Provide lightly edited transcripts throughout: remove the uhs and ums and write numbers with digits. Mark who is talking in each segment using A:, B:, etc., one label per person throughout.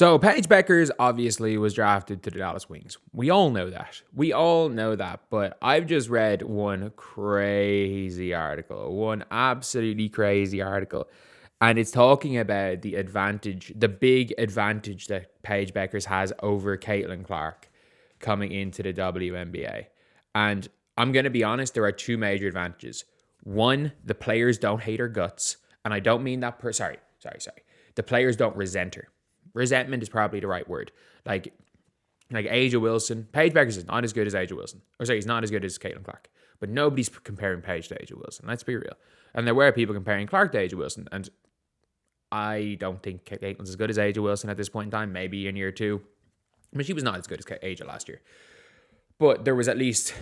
A: So Paige Bueckers obviously was drafted to the Dallas Wings. We all know that. But I've just read one absolutely crazy article. And it's talking about the big advantage that Paige Bueckers has over Caitlin Clark coming into the WNBA. And I'm going to be honest, there are two major advantages. One, the players don't hate her guts. And I don't mean that sorry. The players don't resent her. Resentment is probably the right word. Like Angel Wilson. Paige Bueckers is not as good as Angel Wilson. He's not as good as Caitlin Clark. But nobody's comparing Paige to Angel Wilson. Let's be real. And there were people comparing Clark to Angel Wilson. And I don't think Caitlin's as good as Angel Wilson at this point in time. Maybe in year two. I mean, she was not as good as Angel last year. But there was at least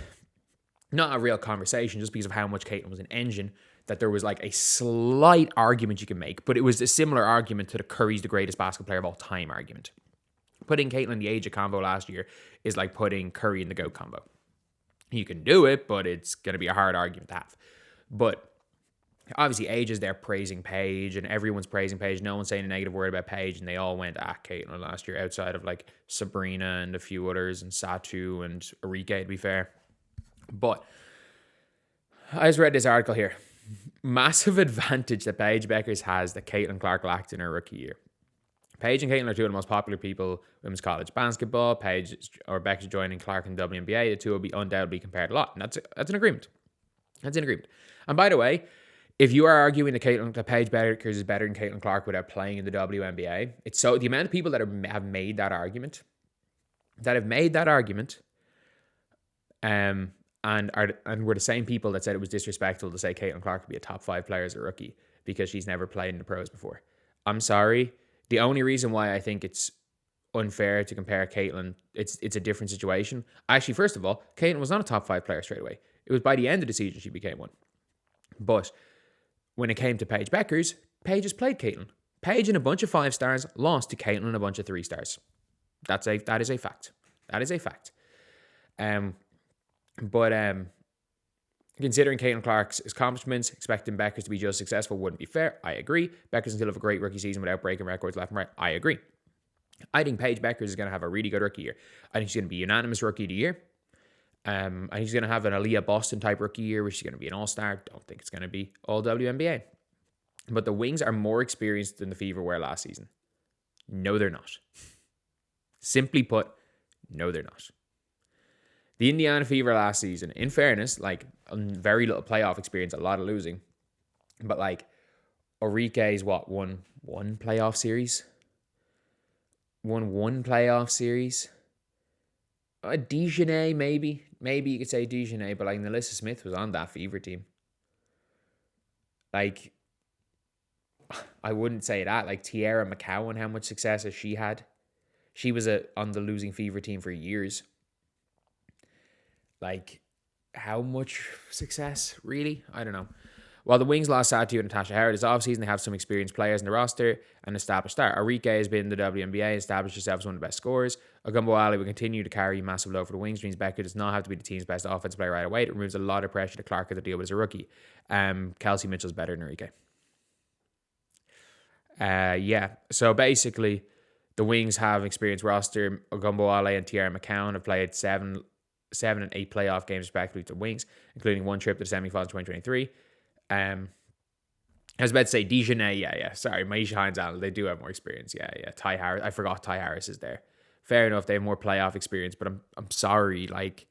A: not a real conversation just because of how much Caitlin was an engine, that there was like a slight argument you can make, but it was a similar argument to the Curry's the greatest basketball player of all time argument. Putting Caitlin in the A'ja combo last year is like putting Curry in the GOAT combo. You can do it, but it's going to be a hard argument to have. But obviously A'ja's there praising Paige, and everyone's praising Paige. No one's saying a negative word about Paige, and they all went at Caitlin last year outside of like Breanna and a few others, and Satu and Arike, to be fair. But I just read this article here. Massive advantage that Paige Bueckers has that Caitlin Clark lacked in her rookie year. Paige and Caitlin are two of the most popular people in women's college basketball. Bueckers joining Clark in the WNBA. The two will be undoubtedly compared a lot. And that's an agreement. And by the way, if you are arguing that Paige Bueckers is better than Caitlin Clark without playing in the WNBA, it's so the amount of people that have made that argument, and were the same people that said it was disrespectful to say Caitlin Clark could be a top 5 player as a rookie because she's never played in the pros before. I'm sorry. The only reason why I think it's unfair to compare Caitlin, it's a different situation. Actually, first of all, Caitlin was not a top 5 player straight away. It was by the end of the season she became one. But when it came to Paige Bueckers, Paige has played Caitlin. Paige and a bunch of 5 stars lost to Caitlin and a bunch of 3 stars. That is a fact. But considering Caitlin Clark's accomplishments, expecting Bueckers to be just successful wouldn't be fair. I agree. Bueckers still have a great rookie season without breaking records left and right. I agree. I think Paige Bueckers is going to have a really good rookie year. I think she's going to be unanimous rookie of the year. I think she's going to have an Aaliyah Boston type rookie year where she's going to be an all-star. Don't think it's going to be all WNBA. But the Wings are more experienced than the Fever were last season. No, they're not. Simply put, no, they're not. The Indiana Fever last season, in fairness, like very little playoff experience, a lot of losing. But like Arike's won one playoff series? Won one playoff series? Dejanay, maybe. Maybe you could say Dejanay, but like Nalissa Smith was on that Fever team. Like, I wouldn't say that. Like Tiara McCowan, how much success has she had? She was on the losing Fever team for years. Like, how much success, really? I don't know. While the Wings lost Satu and Natasha Howard this offseason, they have some experienced players in the roster and established star. Arike has been in the WNBA, established herself as one of the best scorers. Ogumbo will continue to carry massive load for the Wings. Means Becker does not have to be the team's best offensive player right away. It removes a lot of pressure to Clark to deal with as a rookie. Kelsey Mitchell's better than Arike. So basically, the Wings have experienced roster. Ogumbo and Tiara McCown have played 7 and 8 playoff games respectively to the Wings, including one trip to the semifinals in 2023. I was about to say Dejanay, sorry, Maisha Hines-Allen, they do have more experience. Ty Harris, I forgot Ty Harris is there. Fair enough, they have more playoff experience, but I'm sorry, like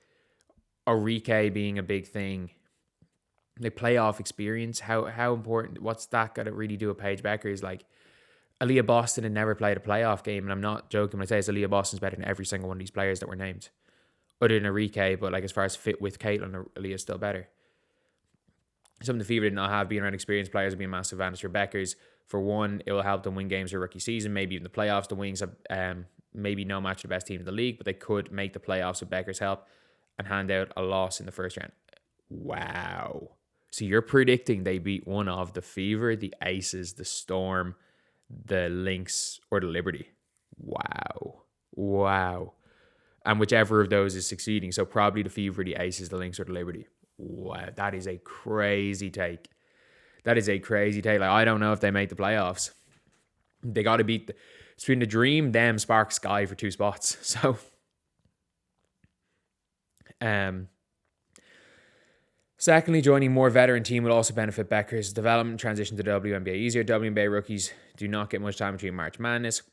A: Arike being a big thing, the playoff experience, how important? What's that got to really do with Paige Bueckers? Like Aaliyah Boston had never played a playoff game, and I'm not joking when I say this, Aaliyah Boston's better than every single one of these players that were named, other than Arike. But like as far as fit with Caitlin, Aaliyah's still better. Something the Fever did not have, being around experienced players would be a massive advantage for Bueckers. For one, it will help them win games their rookie season, maybe even the playoffs. The Wings have maybe no match the best team in the league, but they could make the playoffs with Bueckers' help and hand out a loss in the first round. Wow. So you're predicting they beat one of the Fever, the Aces, the Storm, the Lynx, or the Liberty. Wow. And whichever of those is succeeding. So probably the Fever, the Aces, the Lynx, or the Liberty. Wow, that is a crazy take. Like, I don't know if they make the playoffs. They got to beat It's between the Dream, them, Spark, Sky for 2 spots. So, secondly, joining more veteran team will also benefit Bueckers' development transition to the WNBA easier. WNBA rookies do not get much time between March Madness.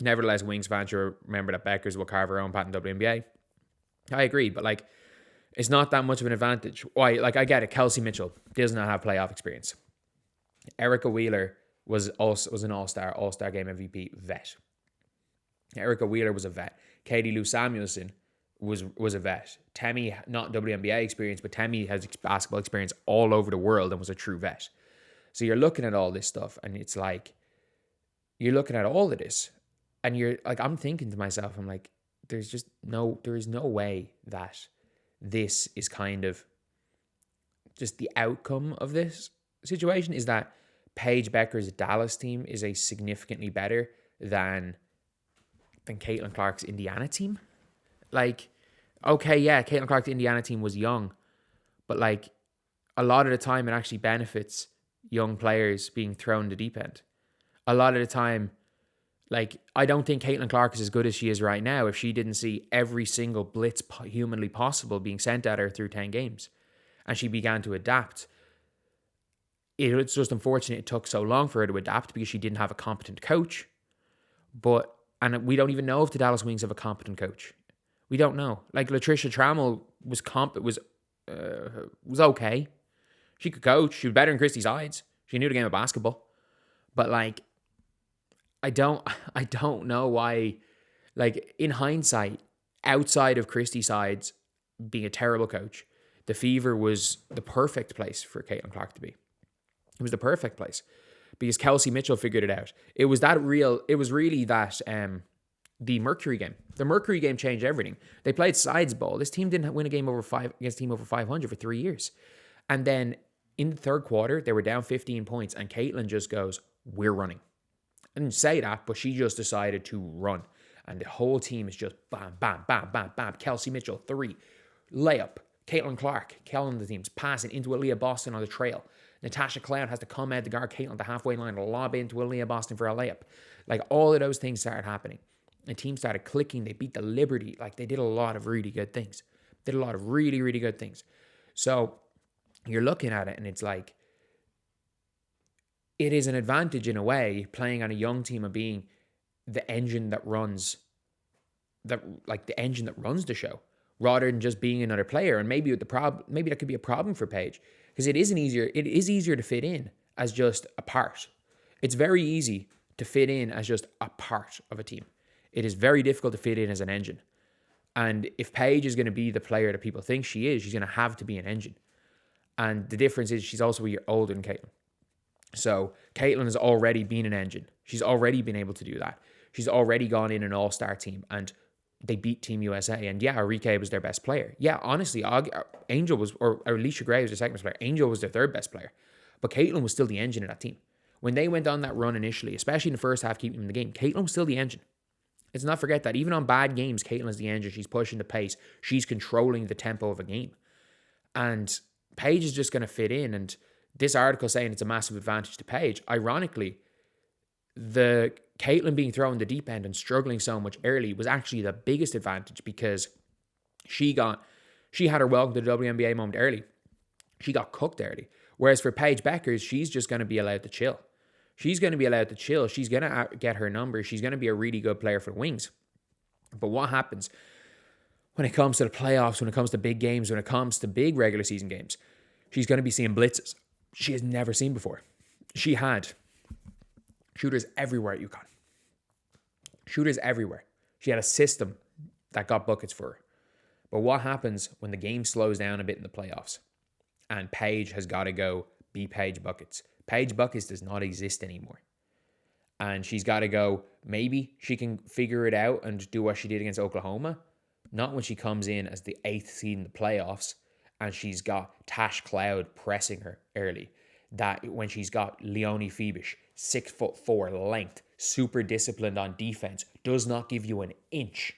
A: Nevertheless, Wings fans should remember that Bueckers will carve her own path in WNBA. I agree, but like, it's not that much of an advantage. Why? Like, I get it. Kelsey Mitchell does not have playoff experience. Erica Wheeler was an all-star game MVP vet. Erica Wheeler was a vet. Katie Lou Samuelson was a vet. Temi, not WNBA experience, but Temi has basketball experience all over the world and was a true vet. So you're looking at all this stuff, and it's like, you're looking at all of this, and you're like, I'm thinking to myself, I'm like, there is no way that this is kind of just the outcome of this situation is that Paige Bueckers' Dallas team is a significantly better than Caitlin Clark's Indiana team. Like, okay, yeah, Caitlin Clark's Indiana team was young, but like, a lot of the time it actually benefits young players being thrown in the deep end. A lot of the time, like, I don't think Caitlin Clark is as good as she is right now if she didn't see every single blitz humanly possible being sent at her through 10 games. And she began to adapt. It's just unfortunate it took so long for her to adapt because she didn't have a competent coach. And we don't even know if the Dallas Wings have a competent coach. We don't know. Like, Latricia Trammell was okay. She could coach. She was better than Christy Sides. She knew the game of basketball. But like, I don't know why, like, in hindsight, outside of Christy Sides being a terrible coach, the Fever was the perfect place for Caitlin Clark to be. It was the perfect place because Kelsey Mitchell figured it out. It was really that the Mercury game. The Mercury game changed everything. They played sides ball. This team didn't win a game against a team over 500 for 3 years. And then in the third quarter, they were down 15 points and Caitlin just goes, "We're running." I didn't say that, but she just decided to run. And the whole team is just bam, bam, bam, bam, bam. Kelsey Mitchell, 3. Layup. Caitlin Clark, killing the teams, passing into Aaliyah Boston on the trail. Natasha Cloud has to come out to guard Caitlin at the halfway line and lob into Aaliyah Boston for a layup. Like, all of those things started happening. The team started clicking. They beat the Liberty. Like, they did a lot of really good things. Did a lot of really, really good things. So you're looking at it and it's like, it is an advantage in a way playing on a young team and being the engine that runs the show rather than just being another player. And maybe that could be a problem for Paige because it is easier to fit in as just a part. It's very easy to fit in as just a part of a team. It is very difficult to fit in as an engine. And if Paige is going to be the player that people think she is, she's going to have to be an engine. And the difference is she's also a year older than Caitlin. So Caitlin has already been an engine. She's already been able to do that. She's already gone in an all-star team and they beat Team USA. And yeah, Enrique was their best player. Yeah, honestly, Angel was, or Alicia Gray was their second best player. Angel was their third best player. But Caitlin was still the engine of that team. When they went on that run initially, especially in the first half, keeping them in the game, Caitlin was still the engine. Let's not forget that. Even on bad games, Caitlin is the engine. She's pushing the pace. She's controlling the tempo of a game. And Paige is just going to fit in. And this article saying it's a massive advantage to Paige, ironically, the Caitlin being thrown in the deep end and struggling so much early was actually the biggest advantage because she had her welcome to the WNBA moment early. She got cooked early. Whereas for Paige Bueckers, she's just going to be allowed to chill. She's going to be allowed to chill. She's going to get her numbers. She's going to be a really good player for the Wings. But what happens when it comes to the playoffs, when it comes to big games, when it comes to big regular season games? She's going to be seeing blitzes she has never seen before. She had shooters everywhere at UConn. Shooters everywhere. She had a system that got buckets for her. But what happens when the game slows down a bit in the playoffs and Paige has got to go be Paige Buckets? Paige Buckets does not exist anymore. And she's got to go, maybe she can figure it out and do what she did against Oklahoma. Not when she comes in as the 8th seed in the playoffs and she's got Tash Cloud pressing her early. That when she's got Leonie Phoebish, 6'4" length, super disciplined on defense, does not give you an inch,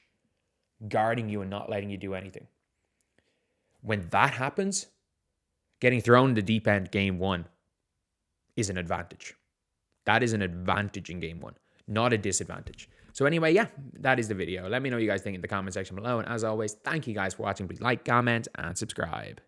A: guarding you and not letting you do anything. When that happens, getting thrown in the deep end game 1 is an advantage. That is an advantage in game 1. not a disadvantage. So anyway, yeah, that is the video. Let me know what you guys think in the comment section below. And as always, thank you guys for watching. Please like, comment, and subscribe.